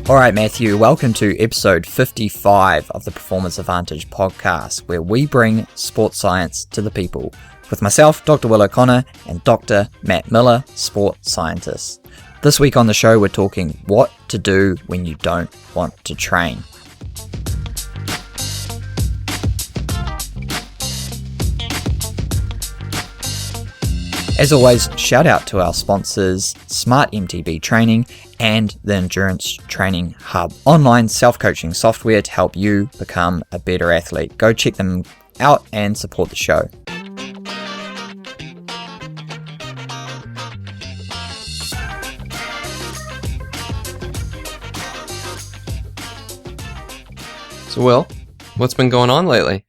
All right, Matthew, welcome to episode 55 of the Performance Advantage podcast, where we bring sports science to the people, with myself, Dr. Will O'Connor, and Dr. Matt Miller, sports scientist. This week on the show, we're talking what to do when you don't want to train. As always, shout out to our sponsors, Smart MTB Training and the Endurance Training Hub, online self-coaching software to help you become a better athlete. Go check them out and support the show. So, Will, what's been going on lately?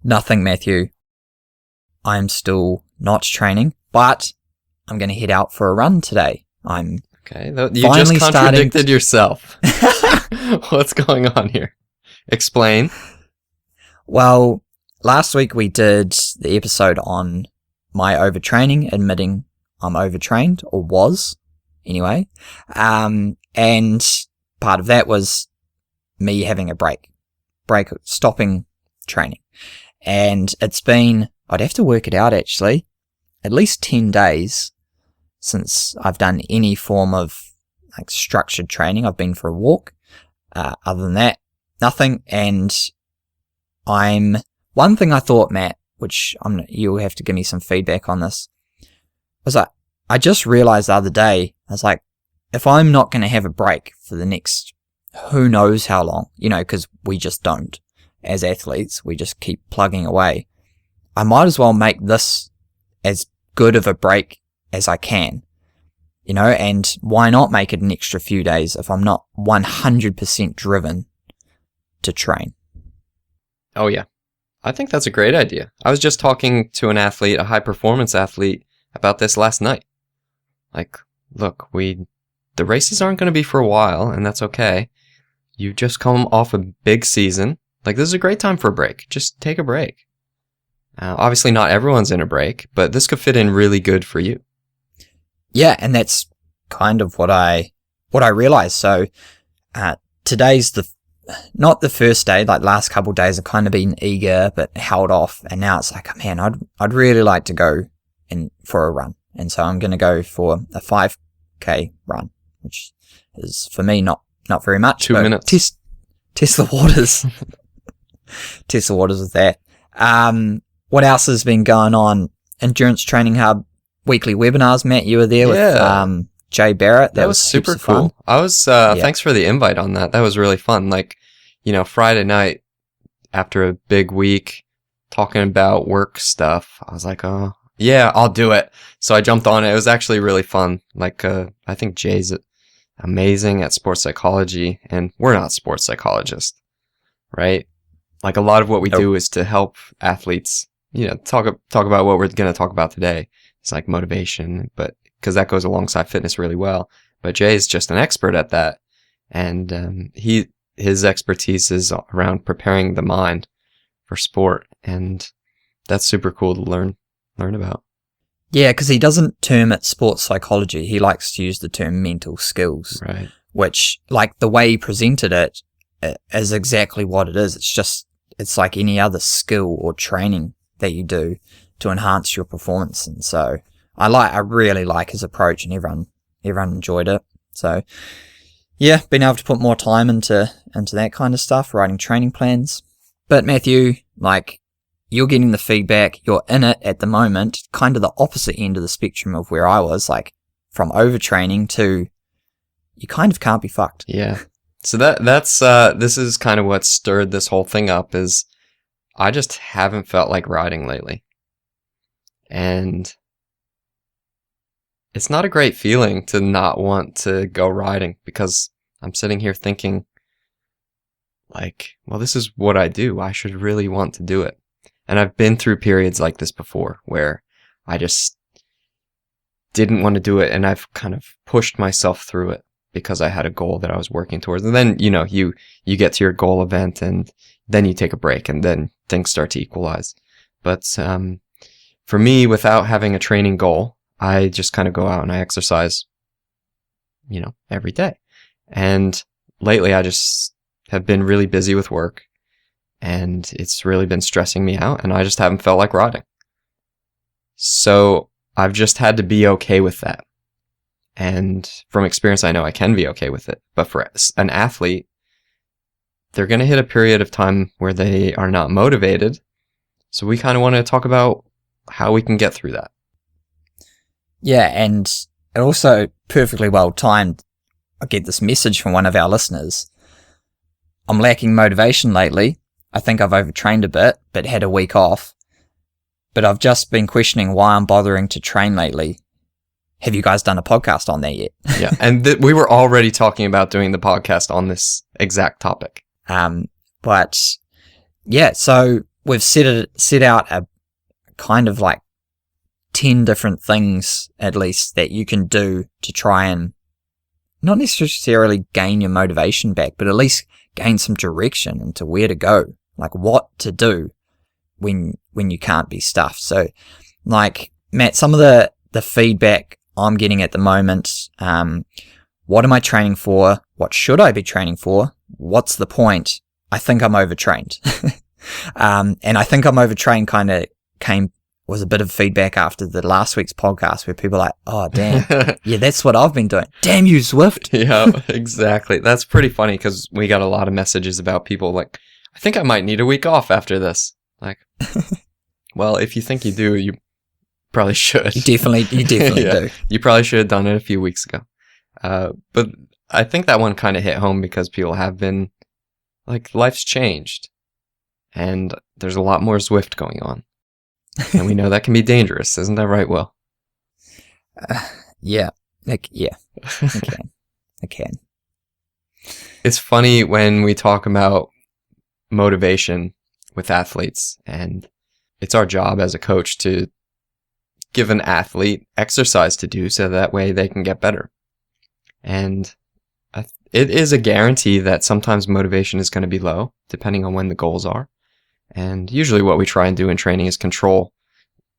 Nothing, Matthew. I'm still not training, but I'm going to head out for a run today. Okay, you just contradicted yourself. What's going on here? Explain. Well, last week we did the episode on my overtraining, admitting I'm overtrained, or was, anyway. And part of that was me having a break, stopping training. And it's been, I'd have to work it out actually, at least 10 days since I've done any form of like structured training. I've been for a walk. Other than that, nothing. And one thing I thought, Matt, which you'll have to give me some feedback on this, was like, I just realized the other day, I was like, if I'm not going to have a break for the next who knows how long, because we just don't. As athletes, we just keep plugging away. I might as well make this as good of a break as I can, and why not make it an extra few days if I'm not 100% driven to train? Oh yeah, I think that's a great idea. I was just talking to an athlete, a high performance athlete, about this last night. Like, look, the races aren't going to be for a while, and that's okay. You just come off a big season. Like, this is a great time for a break. Just take a break. Obviously not everyone's in a break, but this could fit in really good for you. Yeah, and that's kind of what I realized. So, today's not the first day. Like, last couple of days I've kind of been eager, but held off. And now it's like, man, I'd really like to go for a run. And so I'm going to go for a 5K run, which is for me not very much. 2 minutes. Test the waters. Test the waters with that. What else has been going on? Endurance Training Hub weekly webinars. Matt, you were there with Jay Barrett. That was super cool. Fun. I was thanks for the invite on that. That was really fun. Like, Friday night after a big week talking about work stuff, I was like, oh yeah, I'll do it. So I jumped on it. It was actually really fun. Like, I think Jay's amazing at sports psychology, and we're not sports psychologists, right? Like, a lot of what we do is to help athletes, talk about what we're going to talk about today. It's like motivation, but because that goes alongside fitness really well. But Jay's just an expert at that, and his expertise is around preparing the mind for sport, and that's super cool to learn about. Yeah, because he doesn't term it sports psychology. He likes to use the term mental skills, right? Which, like, the way he presented it is exactly what it is. It's like any other skill or training that you do to enhance your performance. And so I really like his approach, and everyone enjoyed it. So yeah, being able to put more time into that kind of stuff, writing training plans. But Matthew, like, you're getting the feedback, you're in it at the moment, kind of the opposite end of the spectrum of where I was, like, from overtraining to you kind of can't be fucked. Yeah. So that's this is kind of what stirred this whole thing up, is I just haven't felt like riding lately. And it's not a great feeling to not want to go riding, because I'm sitting here thinking, like, well, this is what I do. I should really want to do it. And I've been through periods like this before where I just didn't want to do it, and I've kind of pushed myself through it because I had a goal that I was working towards. And then, you get to your goal event, and then you take a break, and then things start to equalize. But for me, without having a training goal, I just kind of go out and I exercise, every day. And lately I just have been really busy with work, and it's really been stressing me out, and I just haven't felt like riding. So I've just had to be okay with that. And from experience, I know I can be okay with it. But for an athlete, they're going to hit a period of time where they are not motivated. So we kind of want to talk about how we can get through that. Yeah, and it also perfectly well timed. I get this message from one of our listeners. I'm lacking motivation lately. I think I've overtrained a bit, but had a week off. But I've just been questioning why I'm bothering to train lately. Have you guys done a podcast on that yet? Yeah, and we were already talking about doing the podcast on this exact topic. But yeah, so we've set out a kind of like 10 different things at least that you can do to try and not necessarily gain your motivation back, but at least gain some direction into where to go, like what to do when you can't be stuffed. So like Matt, some of the feedback I'm getting at the moment, what am I training for? What should I be training for? What's the point? I think I'm overtrained. And I think I'm overtrained kind of was a bit of feedback after the last week's podcast where people are like, oh, damn. Yeah, that's what I've been doing. Damn you, Zwift. Yeah, exactly. That's pretty funny because we got a lot of messages about people like, I think I might need a week off after this. Like, well, if you think you do, you probably should. You definitely yeah, do. You probably should have done it a few weeks ago. But I think that one kind of hit home because people have been, like, life's changed. And there's a lot more Zwift going on. And we know that can be dangerous. Isn't that right, Will? Yeah. Yeah. I can. It's funny when we talk about motivation with athletes, and it's our job as a coach to give an athlete exercise to do so that way they can get better. And it is a guarantee that sometimes motivation is going to be low, depending on when the goals are. And usually what we try and do in training is control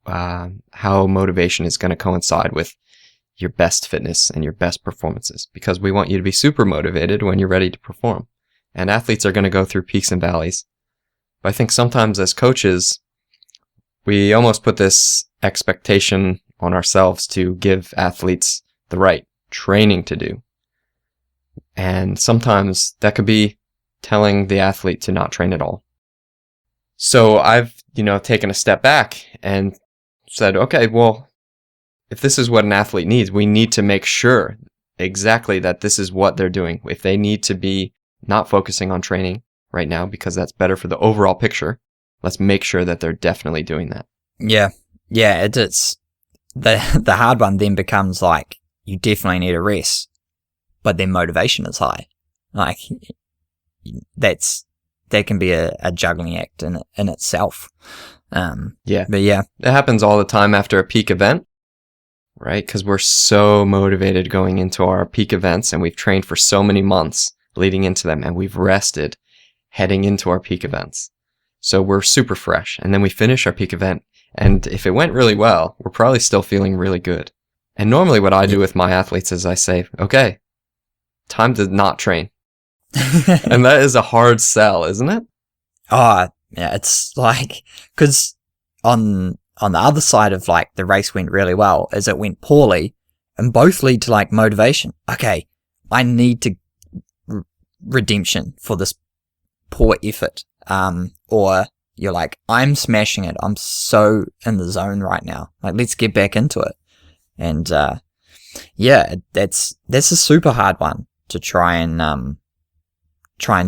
how motivation is going to coincide with your best fitness and your best performances, because we want you to be super motivated when you're ready to perform. And athletes are going to go through peaks and valleys. But I think sometimes as coaches, we almost put this expectation on ourselves to give athletes the right training to do. And sometimes that could be telling the athlete to not train at all. So I've, taken a step back and said, okay, well, if this is what an athlete needs, we need to make sure exactly that this is what they're doing. If they need to be not focusing on training right now because that's better for the overall picture, let's make sure that they're definitely doing that. Yeah. Yeah, it's the hard one then becomes like, you definitely need a rest, but their motivation is high. Like, that can be a juggling act in itself. Yeah. But yeah. It happens all the time after a peak event, right? Because we're so motivated going into our peak events, and we've trained for so many months leading into them, and we've rested heading into our peak events. So we're super fresh. And then we finish our peak event, and if it went really well, we're probably still feeling really good. And normally what I do with my athletes is I say, okay, time to not train. And that is a hard sell, isn't it? Oh, yeah, it's like, because on the other side of like the race went really well is it went poorly, and both lead to like motivation. Okay, I need to redemption for this poor effort. Or you're like, I'm smashing it. I'm so in the zone right now. Like, let's get back into it. And yeah, that's a super hard one to try and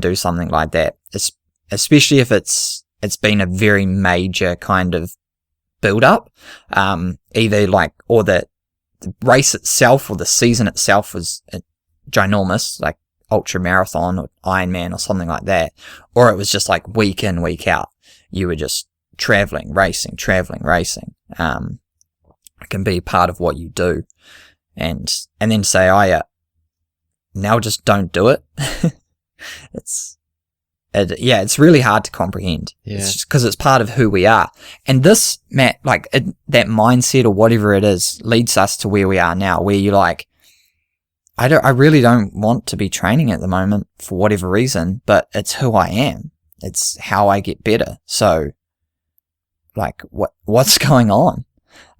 do something like that. Especially if it's been a very major kind of build up. Either like, or the race itself or the season itself was ginormous, like ultra marathon or Ironman or something like that. Or it was just like week in, week out. You were just traveling, racing. It can be part of what you do. And then say, oh yeah, now just don't do it. It's really hard to comprehend. Yeah. It's just because it's part of who we are. And this, Matt, like that mindset or whatever it is leads us to where we are now, where you're like, I really don't want to be training at the moment for whatever reason, but it's who I am. It's how I get better. So, like, what's going on?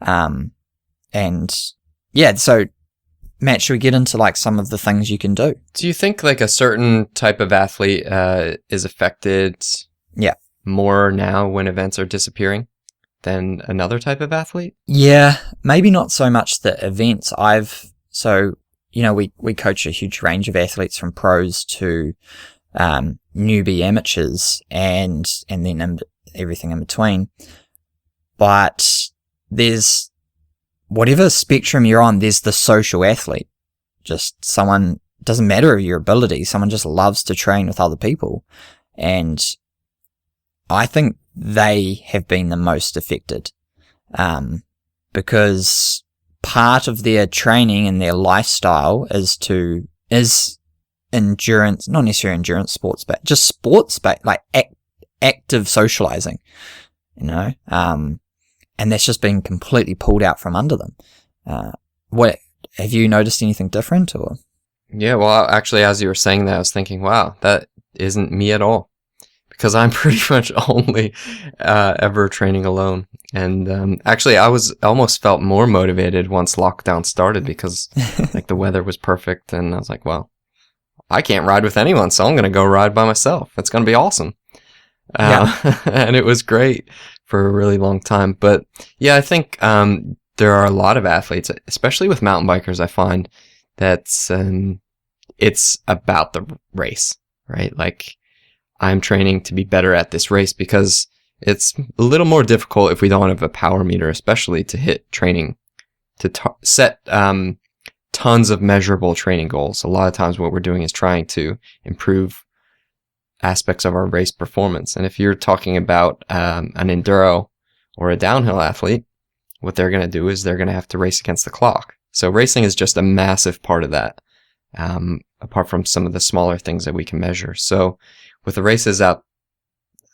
And yeah, so Matt, should we get into like some of the things you can do? Do you think like a certain type of athlete is affected more now when events are disappearing than another type of athlete? Yeah, maybe not so much the events. We coach a huge range of athletes from pros to newbie amateurs and then everything in between. But there's whatever spectrum you're on, there's the social athlete. Just someone, doesn't matter your ability, someone just loves to train with other people. And I think they have been the most affected. Because part of their training and their lifestyle is endurance, not necessarily endurance sports, but just sports, but like active socializing, and that's just been completely pulled out from under them. What have you noticed anything different or? Yeah, well, actually, as you were saying that, I was thinking, wow, that isn't me at all, because I'm pretty much only ever training alone. And actually, I almost felt more motivated once lockdown started because like the weather was perfect, and I was like, well, I can't ride with anyone, so I'm going to go ride by myself. It's going to be awesome. And it was great for a really long time. But yeah, I think there are a lot of athletes, especially with mountain bikers, I find that it's about the race, right? Like, I'm training to be better at this race because it's a little more difficult if we don't have a power meter, especially to hit training, to set tons of measurable training goals. A lot of times what we're doing is trying to improve aspects of our race performance. And if you're talking about an enduro or a downhill athlete, what they're going to do is they're going to have to race against the clock. So racing is just a massive part of that, apart from some of the smaller things that we can measure. So with the races out,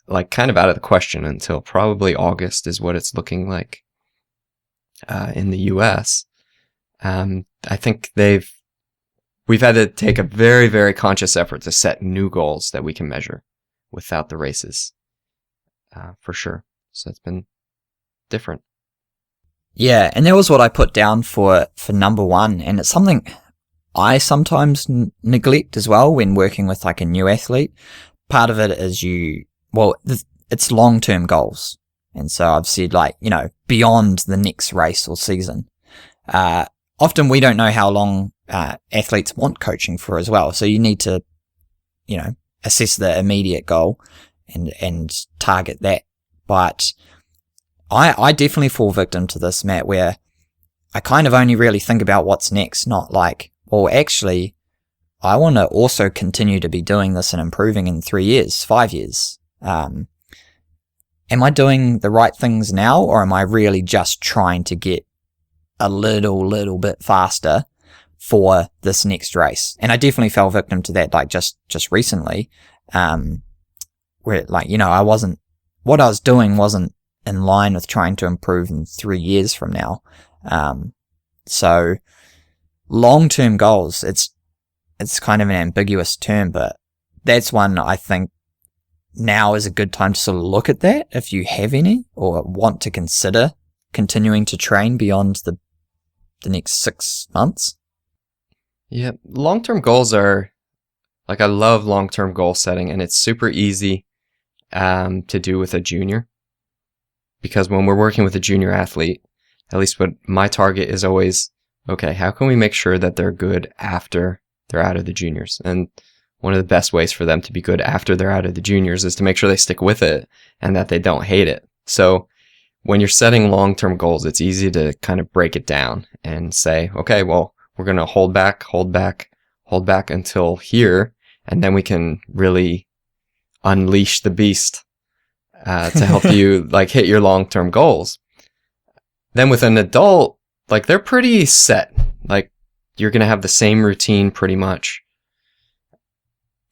like kind of out of the question until probably August is what it's looking like in the US. I think we've had to take a very, very conscious effort to set new goals that we can measure without the races, for sure. So it's been different. Yeah, and that was what I put down for number one, and it's something I sometimes neglect as well when working with like a new athlete. Part of it is it's long-term goals. And so I've said like, beyond the next race or season. Often we don't know how long athletes want coaching for as well. So you need to, assess the immediate goal and target that. But I definitely fall victim to this, Matt, where I kind of only really think about what's next, not like, well, actually, I want to also continue to be doing this and improving in 3 years, 5 years. Am I doing the right things now, or am I really just trying to get a little bit faster for this next race? And I definitely fell victim to that, like just recently, where like, what I was doing wasn't in line with trying to improve in 3 years from now. So long-term goals, it's kind of an ambiguous term, but that's one I think now is a good time to sort of look at that if you have any or want to consider continuing to train beyond the next 6 months. Yeah, long-term goals are, like, I love long-term goal setting, and it's super easy to do with a junior. Because when we're working with a junior athlete, at least what my target is always, okay, how can we make sure that they're good after they're out of the juniors? And one of the best ways for them to be good after they're out of the juniors is to make sure they stick with it and that they don't hate it. So when you're setting long-term goals, it's easy to kind of break it down and say, okay, well, we're going to hold back until here, and then we can really unleash the beast to help you like hit your long-term goals. Then with an adult, like, they're pretty set. Like, you're going to have the same routine pretty much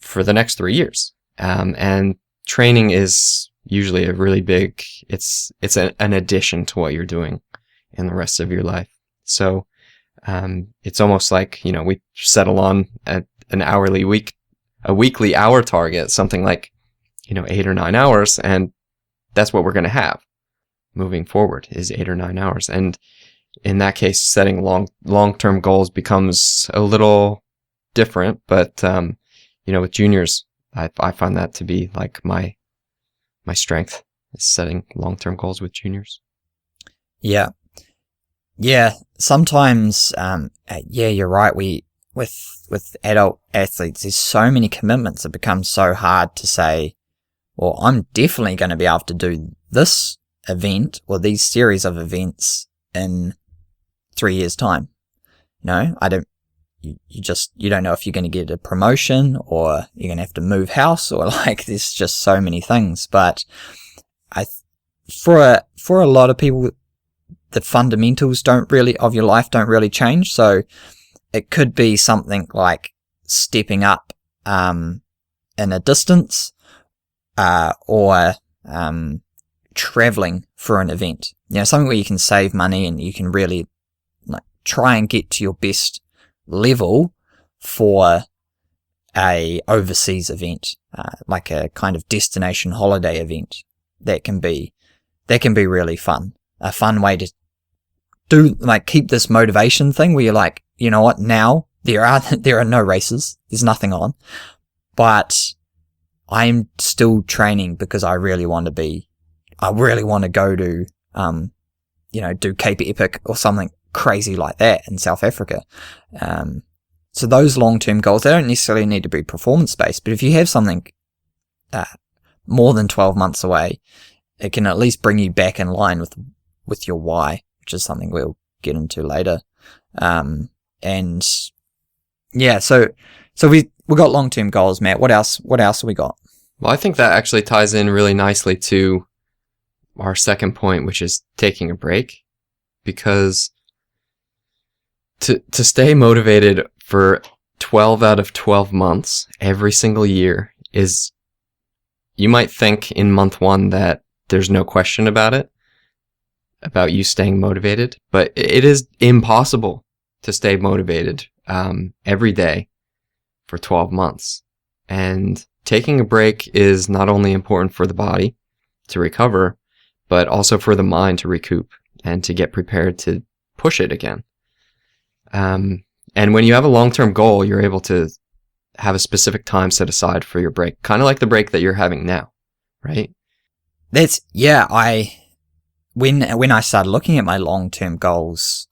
for the next 3 years. And training is usually a really big, it's an addition to what you're doing in the rest of your life. So It's almost like, we settle on a weekly hour target, something like, 8 or 9 hours. And that's what we're going to have moving forward is 8 or 9 hours. And in that case, setting long-term goals becomes a little different. But, with juniors, I find that to be like my strength is setting long-term goals with juniors. Yeah. Yeah. Sometimes, you're right. With adult athletes, there's so many commitments. It becomes so hard to say, well, I'm definitely going to be able to do this event or these series of events in 3 years' time. You don't know if you're going to get a promotion or you're going to have to move house or there's just so many things. But for a lot of people, the fundamentals of your life don't really change. So it could be something like stepping up, in a distance, or, traveling for an event, something where you can save money and you can really try and get to your best level for a overseas event, like a kind of destination holiday event. That can be really fun. A fun way to do, keep this motivation thing where you're like, you know what, now there are no races, there's nothing on, but I'm still training because I really want to go to, do Cape Epic or something crazy like that in South Africa. So those long-term goals, they don't necessarily need to be performance-based, but if you have something more than 12 months away, it can at least bring you back in line with your why, which is something we'll get into later. And yeah, so we got long-term goals, Matt. What else have we got? Well, I think that actually ties in really nicely to our second point, which is taking a break, because to stay motivated for 12 out of 12 months every single year is, you might think in month 1 that there's no question about you staying motivated, but it is impossible to stay motivated every day for 12 months. And taking a break is not only important for the body to recover, but also for the mind to recoup and to get prepared to push it again. And when you have a long-term goal, you're able to have a specific time set aside for your break, kind of like the break that you're having now, right? When I started looking at my long-term goals,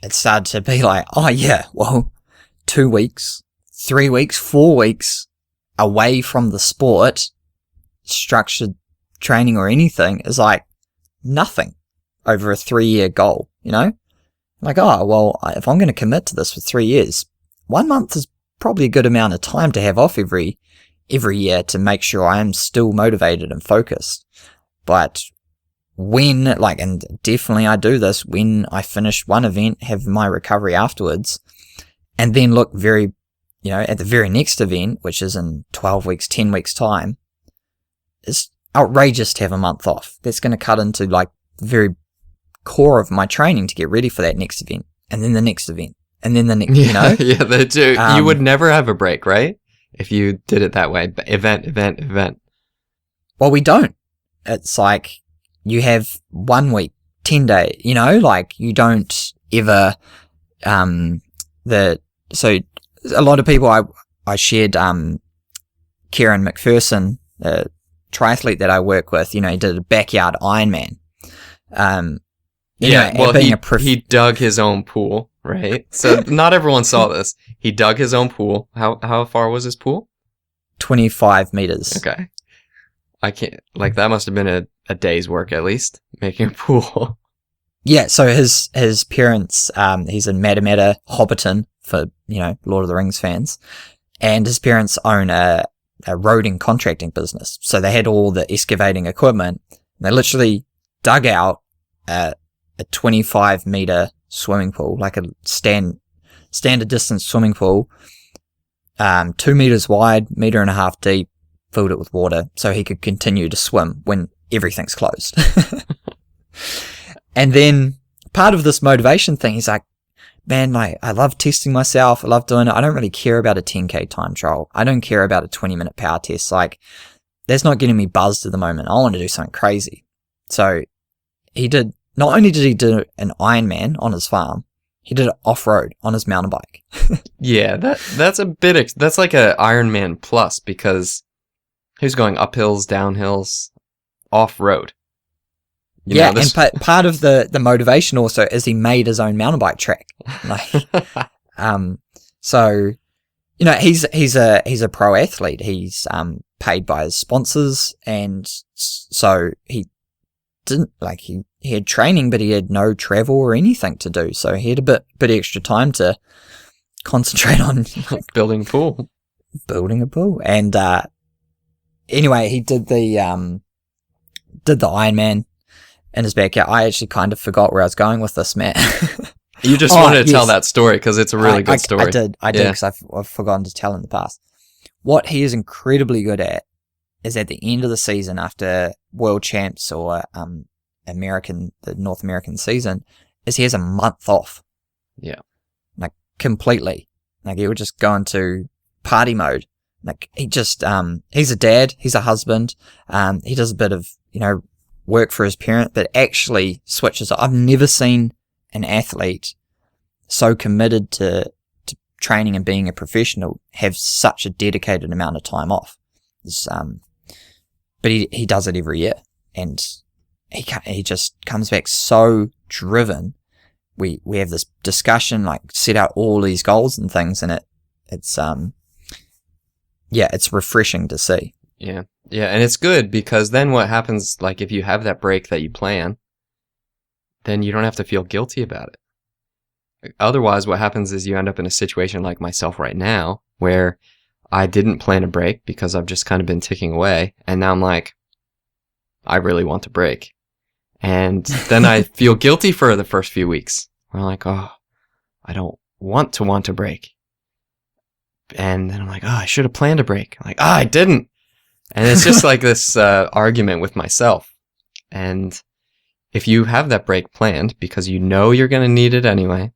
it started to be like, 2 weeks, 3 weeks, 4 weeks away from the sport, structured training or anything is like nothing over a 3-year goal, Like, if I'm going to commit to this for 3 years, 1 month is probably a good amount of time to have off every year to make sure I am still motivated and focused. But and definitely I do this when I finish one event, have my recovery afterwards, and then look at the very next event, which is in 12 weeks, 10 weeks time, it's outrageous to have a month off. That's going to cut into the very core of my training to get ready for that next event, and then the next event, and then the next, Yeah, they do. You would never have a break, right? If you did it that way. Event. Well, we don't. It's like you have 1 week, 10 day, you don't ever, so a lot of people I shared, Kieran McPherson, a triathlete that I work with, he did a backyard Ironman. He dug his own pool, right? So not everyone saw this. He dug his own pool. How far was his pool? 25 meters. Okay. I can't, that must have been a day's work at least, making a pool. Yeah, so his parents, he's in Matamata, Hobbiton, for, Lord of the Rings fans, and his parents own a roading contracting business. So they had all the excavating equipment, and they literally dug out a 25 meter swimming pool, like a standard distance swimming pool, 2 meters wide, 1.5 meters deep, filled it with water so he could continue to swim when everything's closed. And then part of this motivation thing, he's like, man, like, I love testing myself. I love doing it. I don't really care about a 10K time trial. I don't care about a 20-minute power test. Like, that's not getting me buzzed at the moment. I want to do something crazy. So not only did he do an Ironman on his farm, he did it off-road on his mountain bike. Yeah, that's a bit, that's like a Ironman plus, because he was going up hills, down hills, off-road. And part of the motivation also is he made his own mountain bike track. Like, so, he's a pro athlete. He's paid by his sponsors, and so he didn't, like, he had training, but he had no travel or anything to do. So he had a bit extra time to concentrate on building a pool. And anyway, he did the Ironman in his backyard. I actually kind of forgot where I was going with this, Matt. You just wanted to tell that story because it's a really good story. I did because I've forgotten to tell in the past. What he is incredibly good at is at the end of the season, after World Champs or the North American season, is he has a month off. Yeah. Like, completely. Like, he would just go into party mode. Like, he just, he's a dad, he's a husband, he does a bit of, work for his parent, but actually switches. I've never seen an athlete so committed to training and being a professional have such a dedicated amount of time off. But he does it every year, and he just comes back so driven. We have this discussion, like, set out all these goals and things, and it's refreshing to see. Yeah. Yeah, and it's good because then what happens, like, if you have that break that you plan, then you don't have to feel guilty about it. Otherwise, what happens is you end up in a situation like myself right now, where I didn't plan a break because I've just kind of been ticking away, and now I'm like, I really want to break. And then I feel guilty for the first few weeks. I'm like, oh, I don't want to break. And then I'm like, oh, I should have planned a break. I'm like, I didn't. And it's just like this argument with myself. And if you have that break planned because you know you're going to need it anyway,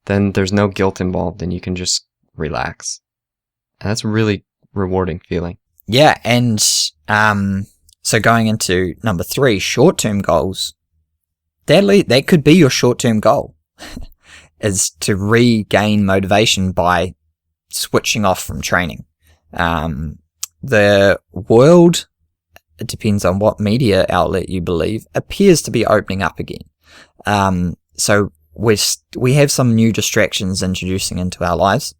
then there's no guilt involved and you can just relax. And that's a really rewarding feeling. Yeah, and so going into number 3, short-term goals, that could be your short-term goal, is to regain motivation by switching off from training. The world, it depends on what media outlet you believe, appears to be opening up again. So we have some new distractions introducing into our lives.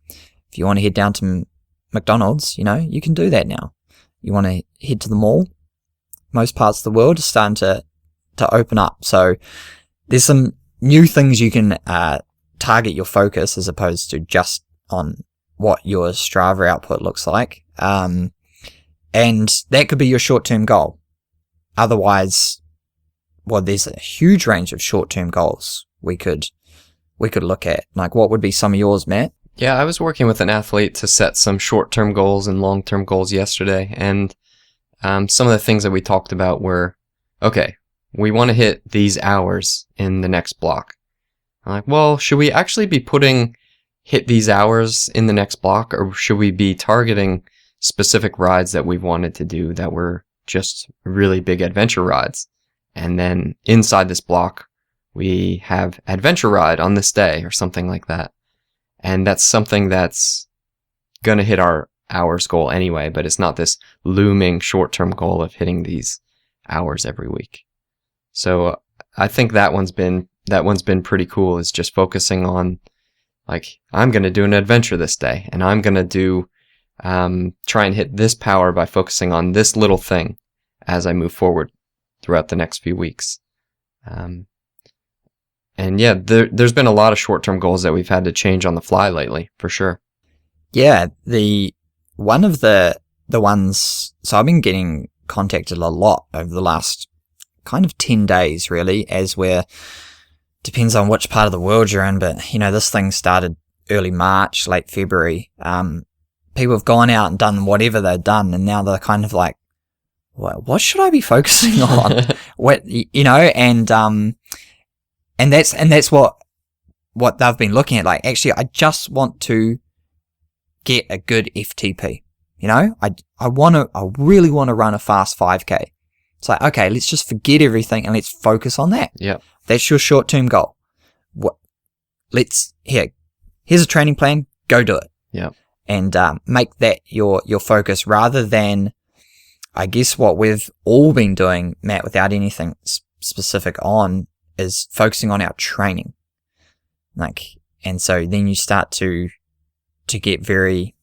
If you want to head down to McDonald's, you can do that now. You want to head to the mall, most parts of the world are starting to open up. So there's some new things you can target your focus as opposed to just on what your Strava output looks like. And that could be your short-term goal. Otherwise, well, there's a huge range of short-term goals we could look at. Like, what would be some of yours, Matt? Yeah, I was working with an athlete to set some short-term goals and long-term goals yesterday, and some of the things that we talked about were, okay, we want to hit these hours in the next block. I'm like, well, should we actually be hit these hours in the next block, or should we be targeting specific rides that we've wanted to do that were just really big adventure rides? And then inside this block, we have adventure ride on this day or something like that. And that's something that's going to hit our hours goal anyway, but it's not this looming short-term goal of hitting these hours every week. So I think that one's been pretty cool, is just focusing on, like, I'm going to do an adventure this day, and I'm going to do try and hit this power by focusing on this little thing as I move forward throughout the next few weeks. And yeah, there's been a lot of short-term goals that we've had to change on the fly lately, for sure. Yeah, one of the ones, so I've been getting contacted a lot over the last kind of 10 days, really, depends on which part of the world you're in, but, this thing started early March, late February. People have gone out and done whatever they've done, and now they're kind of like, what should I be focusing on? And that's what what they've been looking at, like, actually, I just want to get a good FTP. You know, I really want to run a fast 5K. It's like, okay, let's just forget everything and let's focus on that. Yeah. That's your short-term goal. Here's a training plan, go do it. Yeah. And make that your focus, rather than, I guess, what we've all been doing, Matt, without anything specific on, is focusing on our training. Like, and so then you start to get very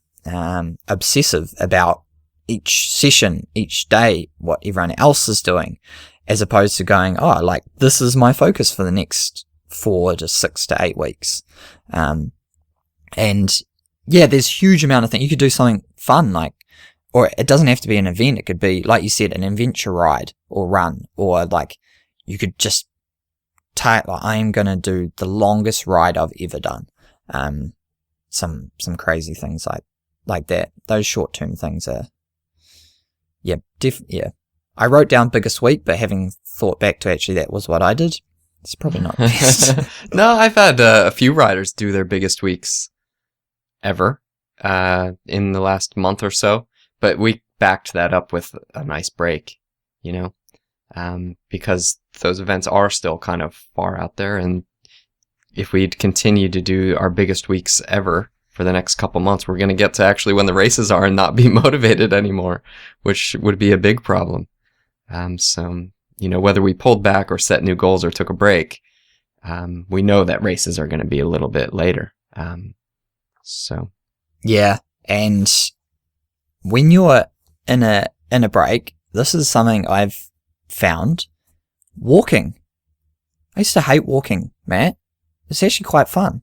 obsessive about each session, each day, what everyone else is doing, as opposed to going, oh, like, this is my focus for the next 4 to 6 to 8 weeks. And yeah, there's a huge amount of things. You could do something fun, like, or it doesn't have to be an event. It could be, like you said, an adventure ride or run, or like you could just like, I am going to do the longest ride I've ever done. Some crazy things like that. Those short-term things are, yeah. I wrote down biggest week, but having thought back to actually that was what I did, it's probably not best. No, I've had a few riders do their biggest weeks ever in the last month or so, but we backed that up with a nice break, you know, because those events are still kind of far out there, and if we'd continue to do our biggest weeks ever for the next couple months, we're going to get to actually when the races are and not be motivated anymore, which would be a big problem. So, you know, whether we pulled back or set new goals or took a break, we know that races are going to be a little bit later. So yeah, and when you're in a break, this is something I've found: walking. I used to hate walking, Matt. It's actually quite fun.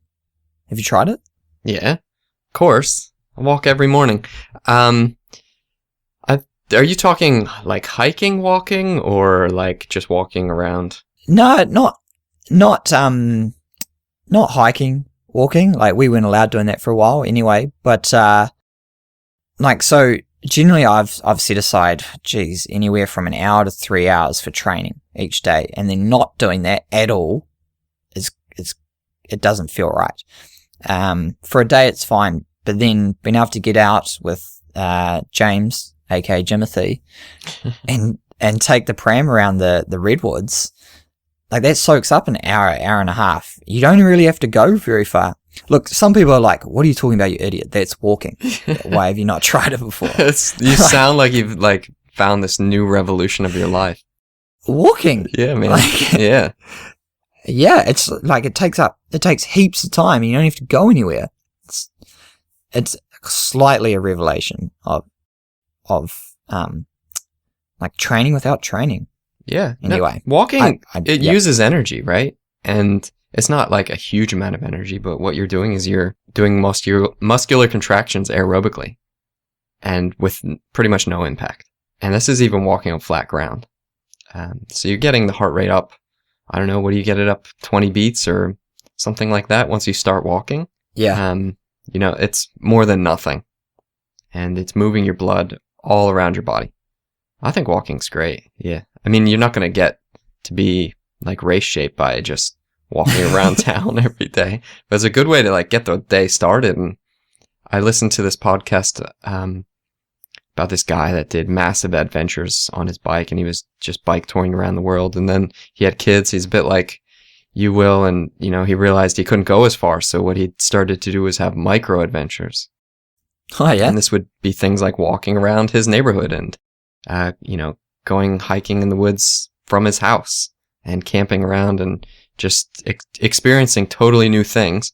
Have you tried it? Yeah, of course. I walk every morning. Are you talking like hiking, walking, or like just walking around? No, not hiking, walking. Like, we weren't allowed doing that for a while anyway. But like, so generally, I've set aside, anywhere from an hour to 3 hours for training each day, and then not doing that at all it doesn't feel right. For a day, it's fine, but then being able to get out with James, aka Jimothy, and take the pram around the redwoods, like, that soaks up an hour and a half. You don't really have to go very far. Look, some people are like, "What are you talking about, you idiot? That's walking. Why have you not tried it before?" You sound like you've like found this new revolution of your life. Walking. Yeah, man. Like, yeah. Yeah, it's like it takes heaps of time, and you don't have to go anywhere. It's slightly a revelation of like training without training. Yeah. Anyway, no, walking it yep. uses energy, right? And it's not like a huge amount of energy, but what you're doing is you're doing muscular contractions aerobically, and with pretty much no impact. And this is even walking on flat ground. So you're getting the heart rate up. I don't know, what do you get it up? 20 beats or something like that once you start walking? Yeah. You know, it's more than nothing. And it's moving your blood all around your body. I think walking's great. Yeah. I mean, you're not going to get to be like race shaped by just walking around town every day. But it's a good way to like get the day started. And I listened to this podcast about this guy that did massive adventures on his bike, and he was just bike touring around the world. And then he had kids. He's a bit like you will. And, you know, he realized he couldn't go as far. So what he started to do was have micro adventures. Oh, yeah. And this would be things like walking around his neighborhood and, you know, going hiking in the woods from his house and camping around and just experiencing totally new things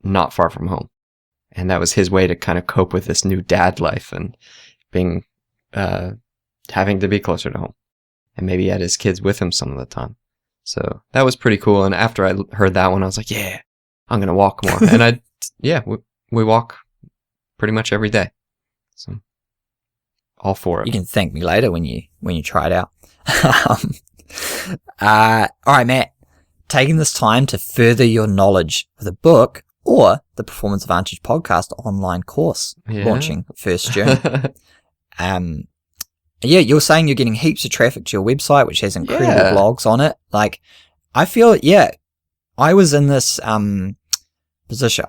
not far from home. And that was his way to kind of cope with this new dad life and being, having to be closer to home. And maybe he had his kids with him some of the time. So that was pretty cool. And after I heard that one, I was like, yeah, I'm going to walk more. And we walk pretty much every day. So all for it. You can thank me later when you try it out. All right, Matt. Taking this time to further your knowledge with a book or the Performance Advantage podcast online course launching 1st June. Yeah, you're saying you're getting heaps of traffic to your website, which has incredible blogs on it. Like, I feel, I was in this position.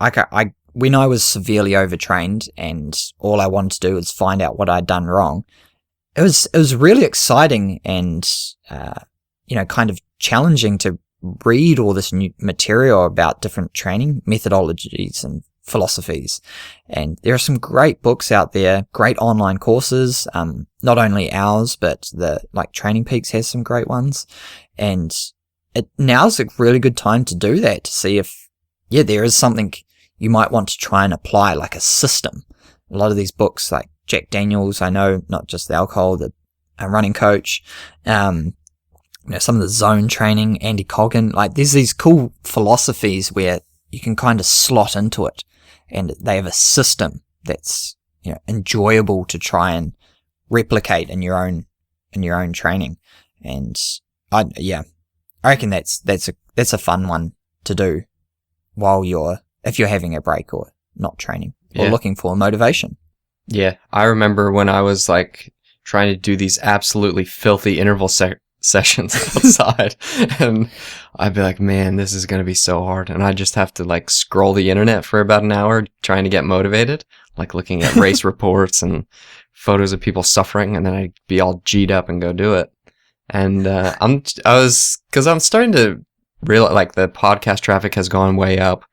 When I was severely overtrained and all I wanted to do was find out what I'd done wrong. It was really exciting and kind of challenging to read all this new material about different training methodologies and philosophies. And there are some great books out there, great online courses, not only ours, but Training Peaks has some great ones. And now's a really good time to do that, to see if, there is something you might want to try and apply, like a system. A lot of these books, like Jack Daniels, I know, not just the alcohol, the running coach, some of the zone training, Andy Coggan, there's these cool philosophies where you can kind of slot into it, and they have a system that's, enjoyable to try and replicate in your own training. And I reckon that's a fun one to do if you're having a break or not training or looking for motivation. Yeah. I remember when I was trying to do these absolutely filthy interval sessions outside, and I'd be like, man, this is going to be so hard. And I just have to scroll the internet for about an hour trying to get motivated, looking at race reports and photos of people suffering. And then I'd be all G'd up and go do it. And, cause I'm starting to realize the podcast traffic has gone way up,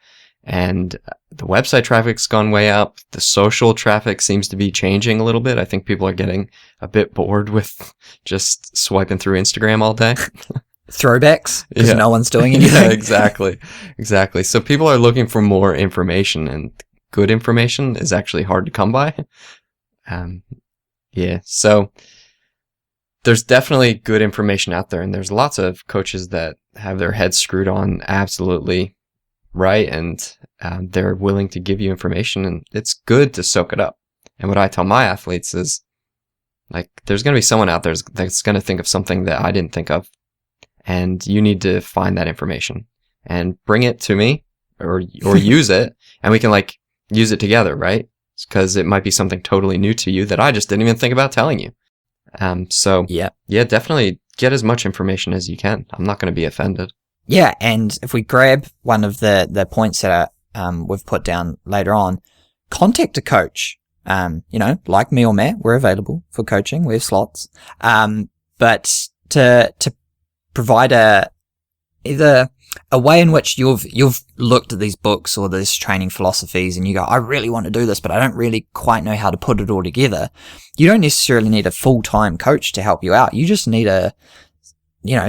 and the website traffic's gone way up. The social traffic seems to be changing a little bit. I think people are getting a bit bored with just swiping through Instagram all day. Throwbacks, because no one's doing anything. Yeah, exactly. So people are looking for more information, and good information is actually hard to come by. So there's definitely good information out there, and there's lots of coaches that have their heads screwed on absolutely right, and they're willing to give you information, and it's good to soak it up. And what I tell my athletes is, there's going to be someone out there that's going to think of something that I didn't think of, and you need to find that information and bring it to me or use it, and we can use it together, right? Because it might be something totally new to you that I just didn't even think about telling you. Definitely get as much information as you can. I'm not going to be offended. Yeah, and if we grab one of the points that we've put down later on, contact a coach. Like me or Matt, we're available for coaching. We have slots. But to provide either a way in which you've looked at these books or these training philosophies and you go, I really want to do this, but I don't really quite know how to put it all together. You don't necessarily need a full-time coach to help you out. You just need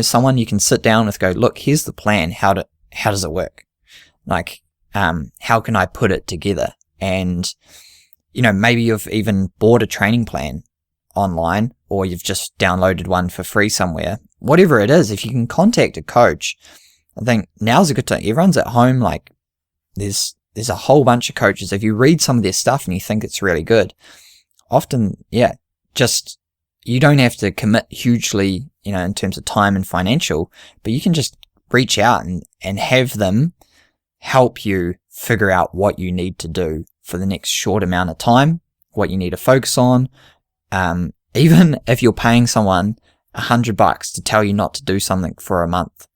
someone you can sit down with, go, look, here's the plan. How does it work? How can I put it together? And, maybe you've even bought a training plan online, or you've just downloaded one for free somewhere. Whatever it is, if you can contact a coach, I think now's a good time. Everyone's at home. There's a whole bunch of coaches. If you read some of their stuff and you think it's really good, often, just, you don't have to commit hugely, in terms of time and financial, but you can just reach out and have them help you figure out what you need to do for the next short amount of time, what you need to focus on. Even if you're paying someone $100 to tell you not to do something for a month,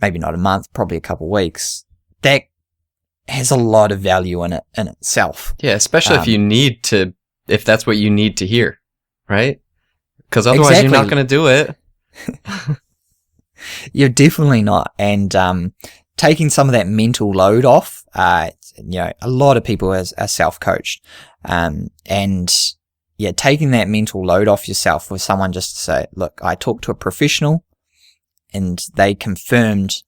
maybe not a month, probably a couple of weeks, that has a lot of value in itself. Yeah, especially if that's what you need to hear, right? Because otherwise you're not going to do it. You're definitely not. And taking some of that mental load off, a lot of people are self-coached. Taking that mental load off yourself with someone just to say, look, I talked to a professional and they confirmed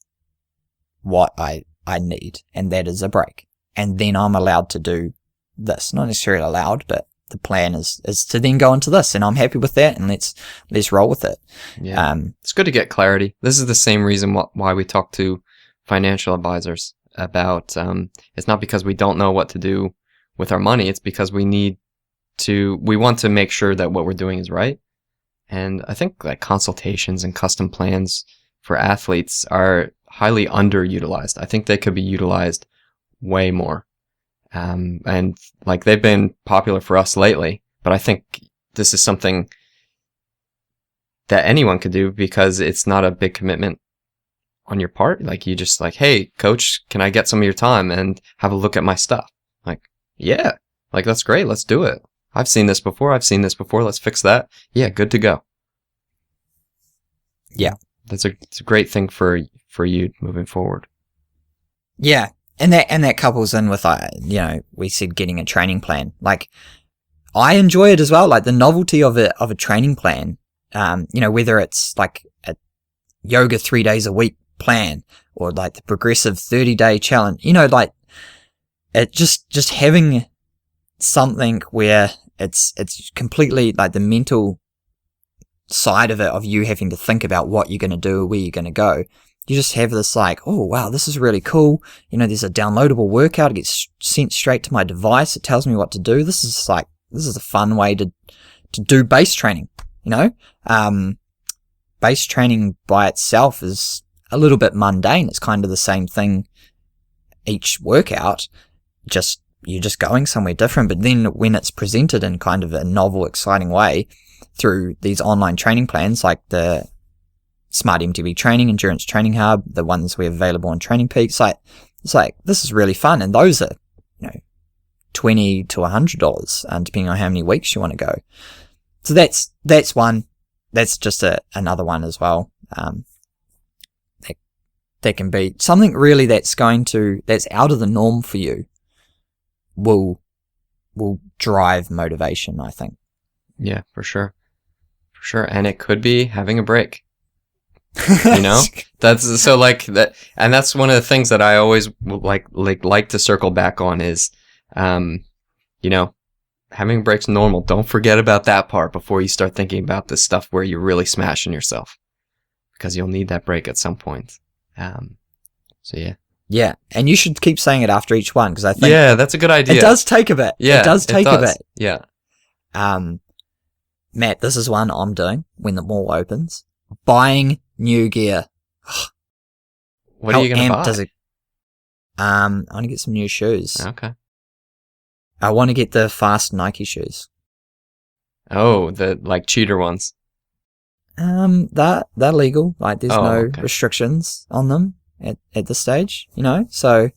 what I need, and that is a break. And then I'm allowed to do this. Not necessarily allowed, but the plan is to then go into this, and I'm happy with that, and let's roll with it. Yeah. It's good to get clarity. This is the same reason why we talk to financial advisors about, it's not because we don't know what to do with our money. It's because we want to make sure that what we're doing is right. And I think consultations and custom plans for athletes are highly underutilized. I think they could be utilized way more. And they've been popular for us lately, but I think this is something that anyone could do because it's not a big commitment on your part? Like, you just like, hey, coach, can I get some of your time and have a look at my stuff? Like, yeah, like, that's great. Let's do it. I've seen this before. Let's fix that. Yeah, good to go. Yeah. It's a great thing for you moving forward. Yeah. And that couples in with, we said getting a training plan. Like, I enjoy it as well. Like, the novelty of a training plan, whether it's like a yoga 3 days a week plan or like the progressive 30-day challenge, like it just having something where it's completely like the mental side of it, of you having to think about what you're going to do, where you're going to go. You just have this like, oh wow, this is really cool. There's a downloadable workout. It gets sent straight to my device. It tells me what to do. This is a fun way to do base training. Base training by itself is a little bit mundane. It's kind of the same thing each workout, you're just going somewhere different. But then when it's presented in kind of a novel, exciting way through these online training plans, like the Smart MTB Training, Endurance Training Hub, the ones we have available on Training Peaks, it's like, this is really fun. And those are, $20 to $100, depending on how many weeks you want to go. So that's one. That's just another one as well. That can be something really that's out of the norm for you. Will drive motivation, I think. Yeah, for sure. And it could be having a break. That's so like that, and that's one of the things that I always like to circle back on is, having a break's normal. Don't forget about that part before you start thinking about the stuff where you're really smashing yourself, because you'll need that break at some point. So yeah. Yeah, and you should keep saying it after each one, because I think that's a good idea. It does take a bit. Yeah, it does take a bit. Yeah. Matt, this is one I'm doing when the mall opens. Buying new gear. What are you going to buy? I want to get some new shoes. Okay. I want to get the fast Nike shoes. Oh, the like cheater ones. They're legal. Like, there's no restrictions on them at this stage, so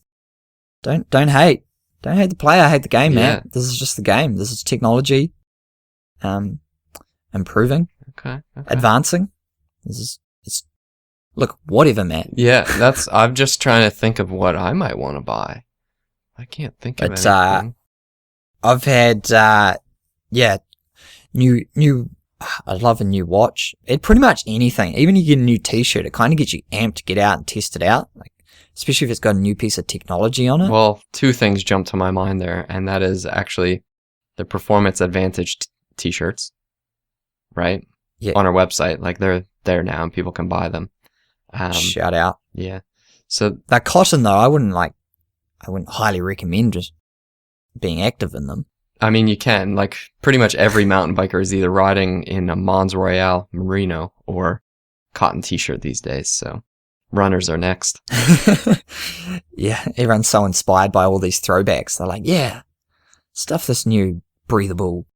don't hate. Don't hate the player, hate the game, man. This is just the game. This is technology, improving, advancing. Look, whatever, man. Yeah, I'm just trying to think of what I might want to buy. I can't think of anything. I've had, new, I love a new watch. Pretty much anything. Even you get a new t-shirt, it kind of gets you amped to get out and test it out. Like, especially if it's got a new piece of technology on it. Well, two things jump to my mind there, and that is actually the Performance Advantage t-shirts, right? Yeah. On our website. Like, they're there now and people can buy them. Shout out. Yeah. So they're cotton though. I wouldn't highly recommend just being active in them. I mean, you can. Like, pretty much every mountain biker is either riding in a Mons Royale merino or cotton t-shirt these days. So runners are next. Yeah, everyone's so inspired by all these throwbacks. They're like, yeah, stuff this new breathable,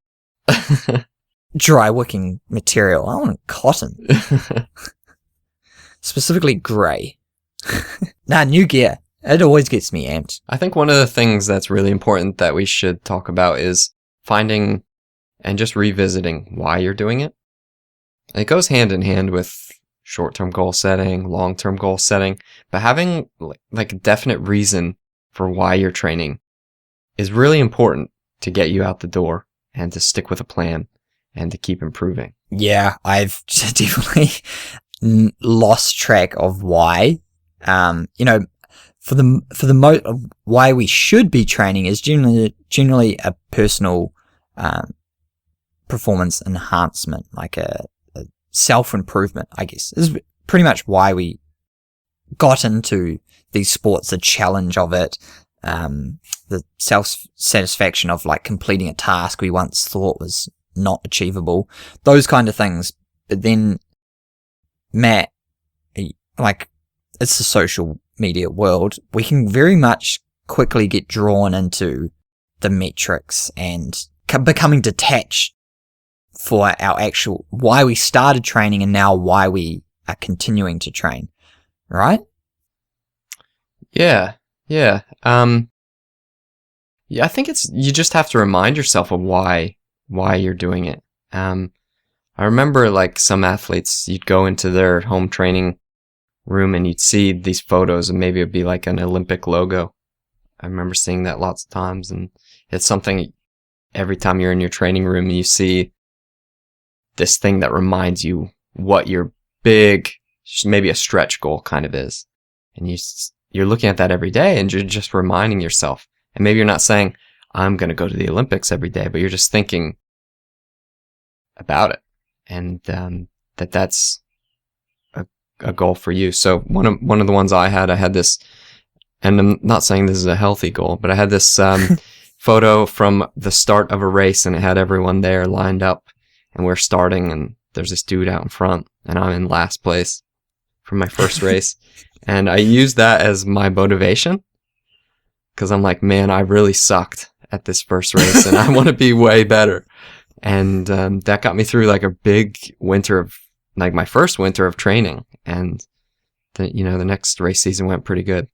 dry wicking material. I want cotton. Specifically grey. New gear. It always gets me amped. I think one of the things that's really important that we should talk about is finding and just revisiting why you're doing it. It goes hand in hand with short-term goal setting, long-term goal setting, but having like a definite reason for why you're training is really important to get you out the door and to stick with a plan and to keep improving. Yeah, I've definitely lost track of why. Why we should be training is generally a personal performance enhancement, like a self-improvement, I guess. This is pretty much why we got into these sports, the challenge of it, the self-satisfaction of like completing a task we once thought was not achievable, those kind of things. But then, Matt, like, it's the social media world. We can very much quickly get drawn into the metrics and becoming detached for our actual, why we started training and now why we are continuing to train. right? Yeah. Yeah. Yeah, I think you just have to remind yourself of why you're doing it. I remember like some athletes, you'd go into their home training room and you'd see these photos and maybe it'd be like an Olympic logo. I remember seeing that lots of times, and it's something every time you're in your training room and you see this thing that reminds you what your big, maybe a stretch goal kind of is. And you're looking at that every day and you're just reminding yourself. And maybe you're not saying, I'm going to go to the Olympics every day, but you're just thinking about it. And that's a goal for you. So one of the ones I had this, and I'm not saying this is a healthy goal, but I had this photo from the start of a race, and it had everyone there lined up, and we're starting, and there's this dude out in front, and I'm in last place for my first race. And I used that as my motivation, because I'm like, man, I really sucked at this first race, and I want to be way better. And that got me through like a big winter of, like my first winter of training. And the next race season went pretty good.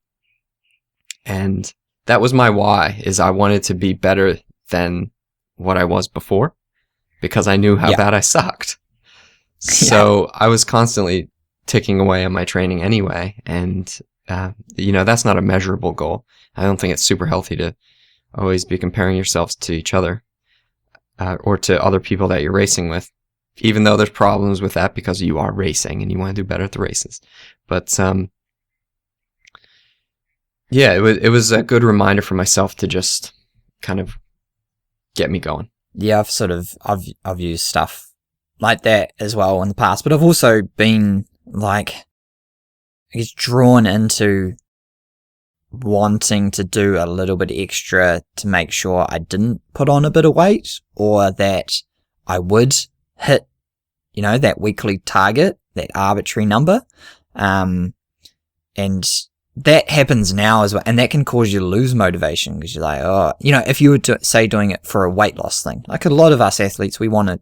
And that was my why, is I wanted to be better than what I was before, because I knew how bad I sucked. So I was constantly ticking away on my training anyway. And, that's not a measurable goal. I don't think it's super healthy to always be comparing yourselves to each other, or to other people that you're racing with, even though there's problems with that because you are racing and you want to do better at the races. But, yeah, it was a good reminder for myself to just kind of get me going. Yeah, I've used stuff like that as well in the past, but I've also been like, I guess, drawn into wanting to do a little bit extra to make sure I didn't put on a bit of weight, or that I would hit, that weekly target, that arbitrary number. And that happens now as well, and that can cause you to lose motivation, because you're like, if you were to say doing it for a weight loss thing, like a lot of us athletes, we want to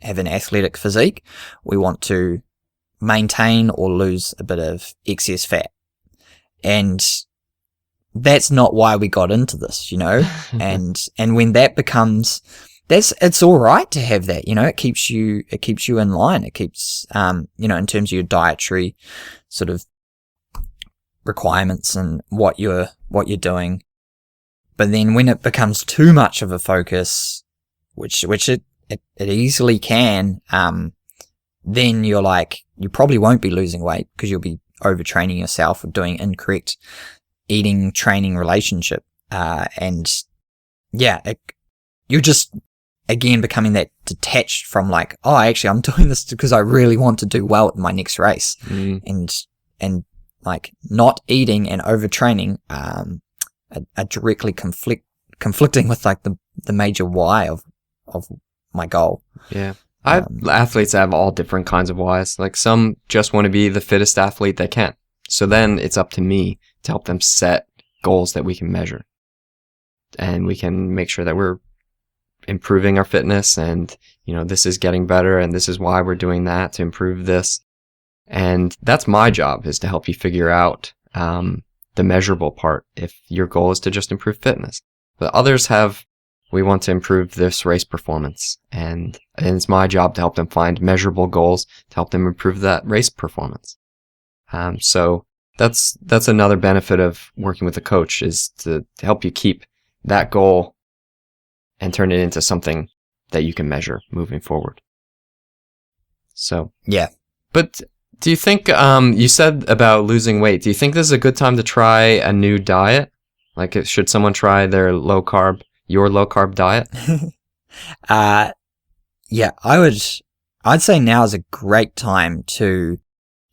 have an athletic physique. We want to maintain or lose a bit of excess fat. And that's not why we got into this, and when that becomes, it's all right to have that, it keeps you in line. It keeps, in terms of your dietary sort of requirements and what you're doing. But then when it becomes too much of a focus, which it easily can, then you're like, you probably won't be losing weight because you'll be overtraining yourself or doing incorrect eating training relationship. You're just again becoming that detached from like, oh, actually I'm doing this because I really want to do well at my next race. And like not eating and overtraining are directly conflicting with like the major why of my goal. Yeah. Athletes have all different kinds of whys. Like some just want to be the fittest athlete they can. So then it's up to me to help them set goals that we can measure. And we can make sure that we're improving our fitness, and, this is getting better, and this is why we're doing that to improve this. And that's my job, is to help you figure out the measurable part if your goal is to just improve fitness. But others we want to improve this race performance, and it's my job to help them find measurable goals to help them improve that race performance. So that's another benefit of working with a coach, is to help you keep that goal and turn it into something that you can measure moving forward. So yeah. But do you think, you said about losing weight, do you think this is a good time to try a new diet? Like, should someone try your low carb diet? Yeah, I'd say now is a great time to,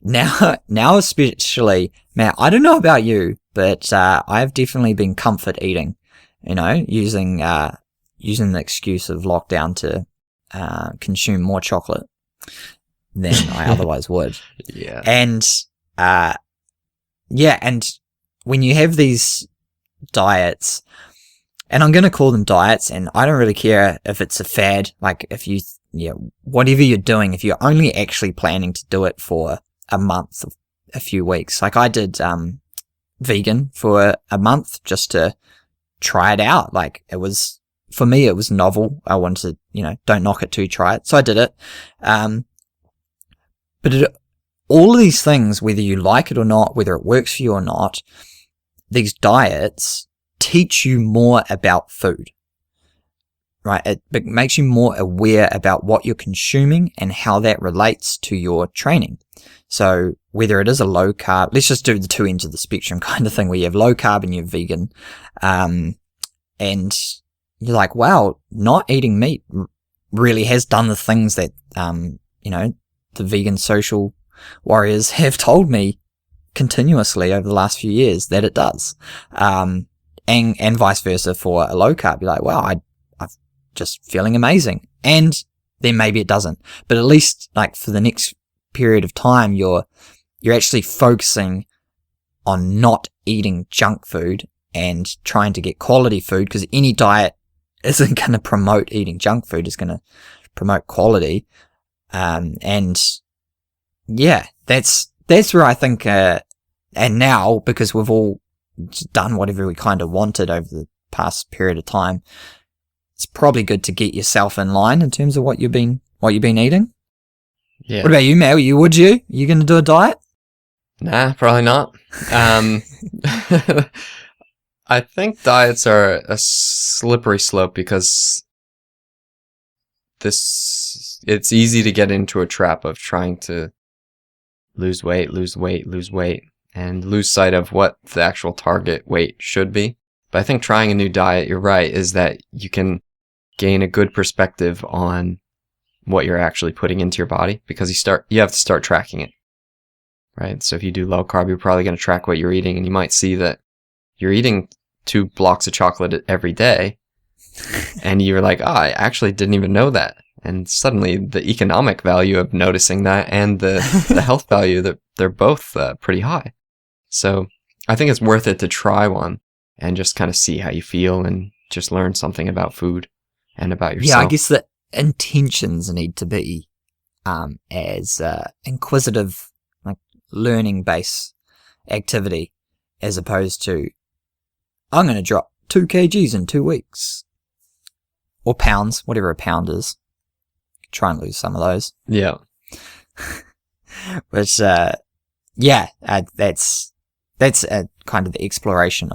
now especially, man, I don't know about you, but I've definitely been comfort eating, using the excuse of lockdown to consume more chocolate than I otherwise would. Yeah. And and when you have these diets, and I'm going to call them diets, and I don't really care if it's a fad, like if whatever you're doing, if you're only actually planning to do it for a month, a few weeks. Like I did vegan for a month just to try it out. Like for me, it was novel. I wanted to, don't knock it till you try it. So I did it. But all of these things, whether you like it or not, whether it works for you or not, these diets teach you more about food, right? It makes you more aware about what you're consuming and how that relates to your training. So whether it is a low carb, let's just do the two ends of the spectrum kind of thing where you have low carb and you have vegan. And you're like, wow, not eating meat really has done the things that, the vegan social warriors have told me continuously over the last few years that it does. And vice versa for a low carb. You're like, wow, I'm just feeling amazing. And then maybe it doesn't. But at least like for the next period of time, you're actually focusing on not eating junk food and trying to get quality food, because any diet isn't going to promote eating junk food. It's going to promote quality. And yeah, that's where I think, and now because we've all done whatever we kind of wanted over the past period of time, it's probably good to get yourself in line in terms of what you've been eating. Yeah. What about you, Mel? You going to do a diet? Nah, probably not. I think diets are a slippery slope because it's easy to get into a trap of trying to lose weight, and lose sight of what the actual target weight should be. But I think trying a new diet, you're right, is that you can gain a good perspective on what you're actually putting into your body, because you have to start tracking it, right? So if you do low carb, you're probably going to track what you're eating, and you might see that you're eating 2 blocks of chocolate every day, and you're like, I actually didn't even know that. And suddenly the economic value of noticing that and the health value, that they're both pretty high. So I think it's worth it to try one and just kind of see how you feel and just learn something about food and about yourself. Yeah, I guess the intentions need to be as inquisitive, like learning-based activity, as opposed to, I'm going to drop 2 kgs in 2 weeks. Or pounds, whatever a pound is. Try and lose some of those. Yeah. But, that's kind of the exploration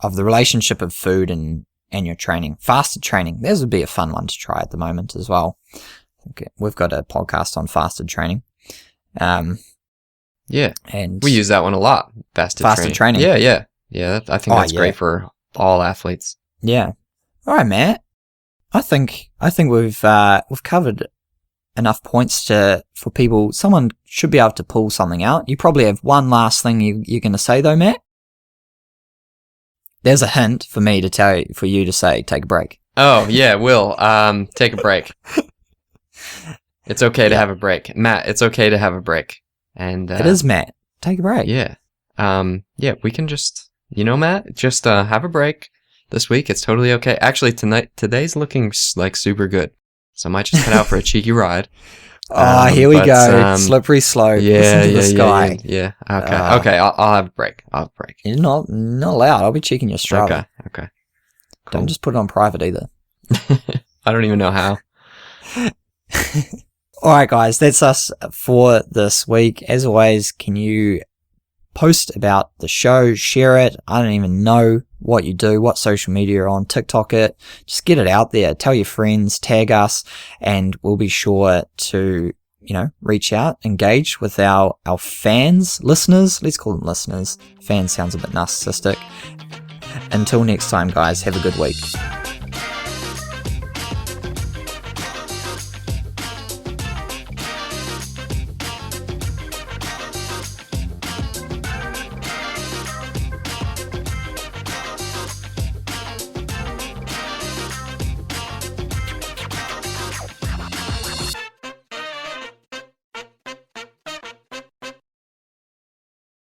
of the relationship of food and your training. Fasted training. This would be a fun one to try at the moment as well. Okay. We've got a podcast on fasted training. Yeah. And we use that one a lot. Fasted training. Yeah. I think that's great for all athletes. Yeah. All right, Matt. I think we've covered enough points for people. Someone should be able to pull something out. You probably have one last thing you're going to say though, Matt. There's a hint for me to tell you, for you to say, take a break. Oh yeah, Will. Take a break. It's okay to have a break, Matt. It's okay to have a break. And it is, Matt. Take a break. Yeah. We can just, Matt, just have a break. This week, it's totally okay. Actually, today's looking like super good, so I might just head out for a cheeky ride. Here we go. Slippery slope. Listen to the sky. Yeah. Okay. I'll have a break. You're not allowed. I'll be checking your Strava. Okay. Cool. Don't just put it on private either. I don't even know how. All right, guys. That's us for this week. As always, can you post about the show, share it? I don't even know what you do, what social media you're on, TikTok it, just get it out there, tell your friends, tag us, and we'll be sure to, reach out, engage with our fans, listeners, let's call them listeners. Fans sounds a bit narcissistic. Until next time, guys, have a good week.